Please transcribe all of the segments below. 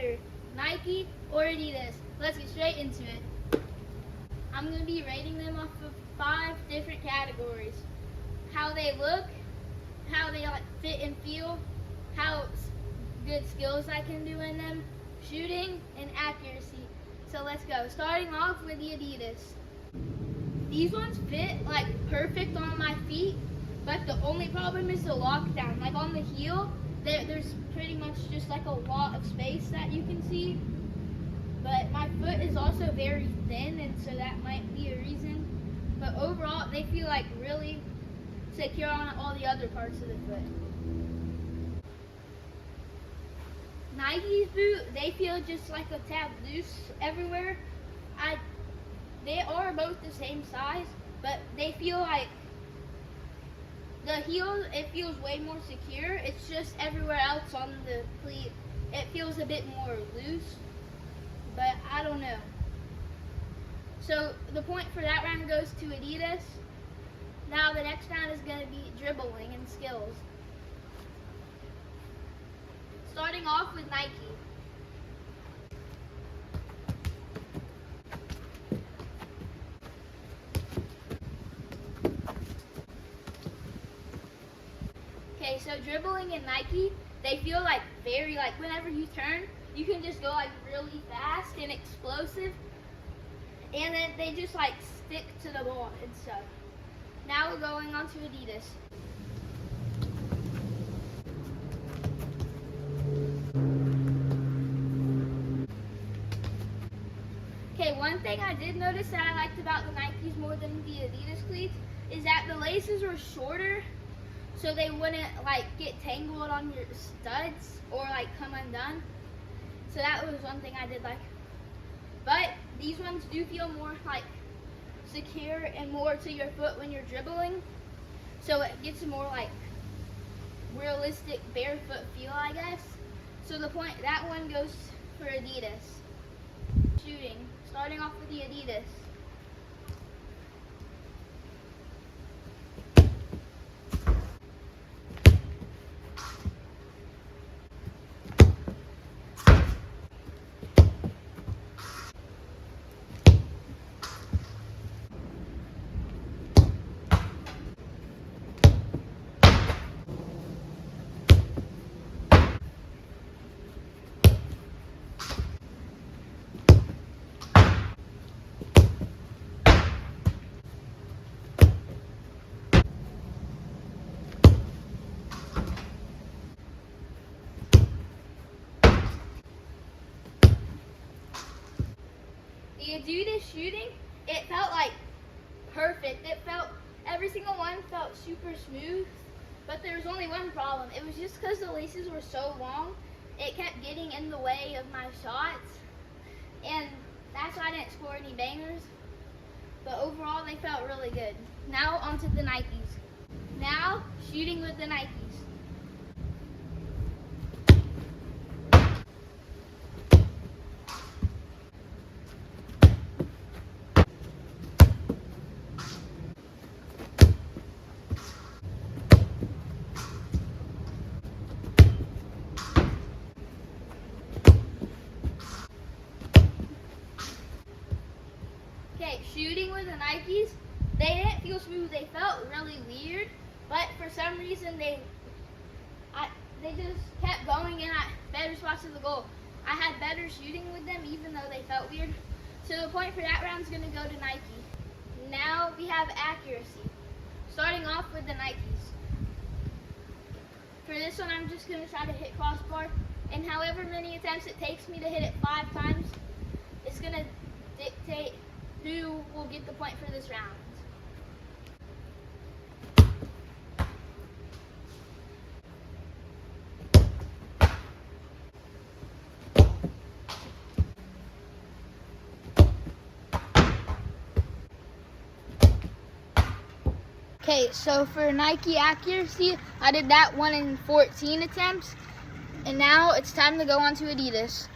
better, Nike or Adidas? Let's get straight into it. I'm going to be rating them off of 5 different categories. How they look, how they fit and feel, how good skills I can do in them, shooting, and accuracy. So let's go. Starting off with the Adidas. These ones fit perfect on my feet, but the only problem is the lockdown. Like on the heel, there's pretty much just a lot of space that you can see. But my foot is also very thin, and so that might be a reason. But overall, they feel really secure on all the other parts of the foot. Nike's boot, they feel just a tad loose everywhere. They are both the same size, but they feel the heel, it feels way more secure. It's just everywhere else on the cleat, it feels a bit more loose, but I don't know. So the point for that round goes to Adidas. Now the next round is going to be dribbling and skills. Starting off with Nike. Okay, so dribbling in Nike, they feel very whenever you turn, you can just go really fast and explosive, and then they just stick to the ball and stuff. Now we're going on to Adidas. Okay, one thing I did notice that I liked about the Nikes more than the Adidas cleats is that the laces were shorter, so they wouldn't get tangled on your studs or come undone. So that was one thing I did like. But these ones do feel more secure and more to your foot when you're dribbling. So it gets a more realistic barefoot feel, I guess. So that one goes for Adidas. Shooting, starting off with the Adidas. The Adidas shooting, it felt perfect. Every single one felt super smooth, but there was only one problem. It was just because the laces were so long, it kept getting in the way of my shots, and that's why I didn't score any bangers. But overall, they felt really good. Now onto the Nikes. Now, shooting with the Nikes. Okay, shooting with the Nikes, they didn't feel smooth. They felt really weird, but for some reason they just kept going in at better spots of the goal. I had better shooting with them, even though they felt weird. So the point for that round is going to go to Nike. Now we have accuracy. Starting off with the Nikes. For this one, I'm just going to try to hit crossbar, and however many attempts it takes me to hit it 5 times, it's going to dictate who will get the point for this round. Okay, so for Nike accuracy, I did that one in 14 attempts, and now it's time to go on to Adidas.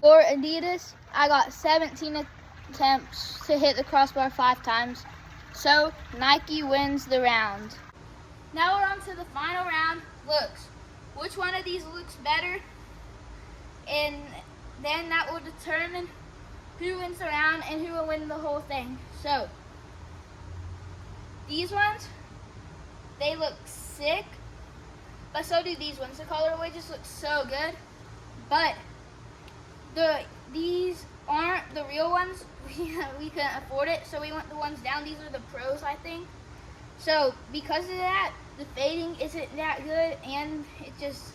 For Adidas, I got 17 attempts to hit the crossbar 5 times. So Nike wins the round. Now we're on to the final round, looks. Which one of these looks better? And then that will determine who wins the round and who will win the whole thing. So these ones, they look sick, but so do these ones. The colorway just looks so good, but these aren't the real ones. We couldn't afford it, so we went the ones down. These are the pros, I think. So because of that, the fading isn't that good, and it just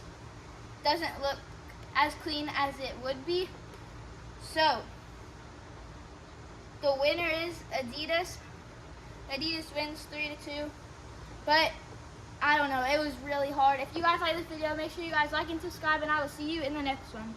doesn't look as clean as it would be. So the winner is Adidas. Adidas wins 3-2. But I don't know, it was really hard. If you guys like this video, make sure you guys like and subscribe, and I will see you in the next one.